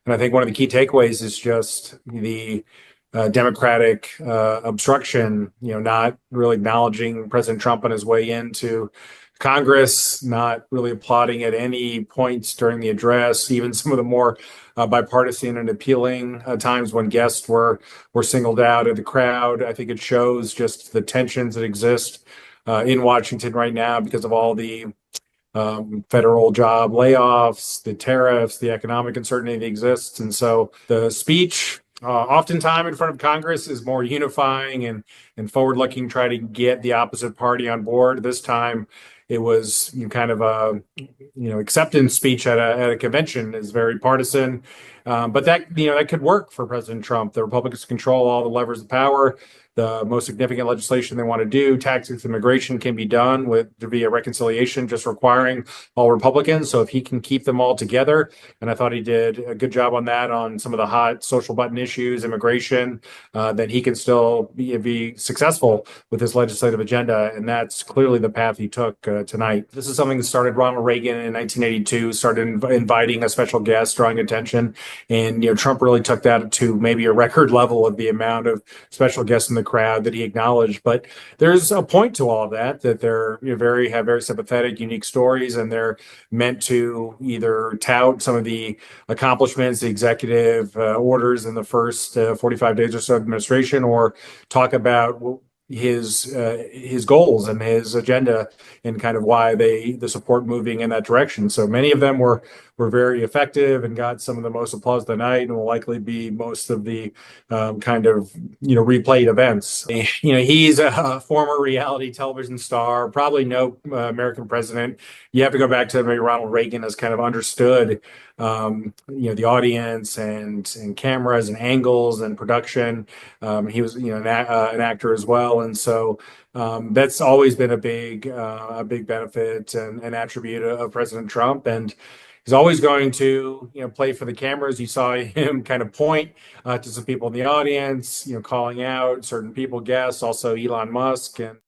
And I think one of the key takeaways is just the Democratic obstruction, not really acknowledging President Trump on his way into Congress, not really applauding at any points during the address, even some of the more bipartisan and appealing times when guests were singled out of the crowd. I think it shows just the tensions that exist in Washington right now because of all the federal job layoffs, the tariffs, the economic uncertainty that exists. And so the speech, oftentimes in front of Congress, is more unifying and forward-looking, try to get the opposite party on board. This time, it was kind of a acceptance speech at a convention is very partisan, but that could work for President Trump. The Republicans control all the levers of power. The most significant legislation they want to do, taxes, immigration, can be done via reconciliation, just requiring all Republicans. So if he can keep them all together, and I thought he did a good job on that on some of the hot social button issues, immigration, then he can still be successful with his legislative agenda. And that's clearly the path he took tonight. This is something that started Ronald Reagan in 1982, started inviting a special guest, drawing attention. And, Trump really took that to maybe a record level of the amount of special guests in the crowd that he acknowledged. But there's a point to all of that they're have very sympathetic, unique stories, and they're meant to either tout some of the accomplishments, the executive orders in the first 45 days or so of administration, or talk about his goals and his agenda and kind of why the support moving in that direction. So many of them were very effective and got some of the most applause of the night, and will likely be most of the replayed events. He's a former reality television star, probably no American president. You have to go back to maybe Ronald Reagan has kind of understood the audience and cameras and angles and production. He was an actor as well, and so that's always been a big benefit and an attribute of President Trump. And he's always going to play for the cameras. You saw him kind of point to some people in the audience, calling out certain people, guests, also Elon Musk. And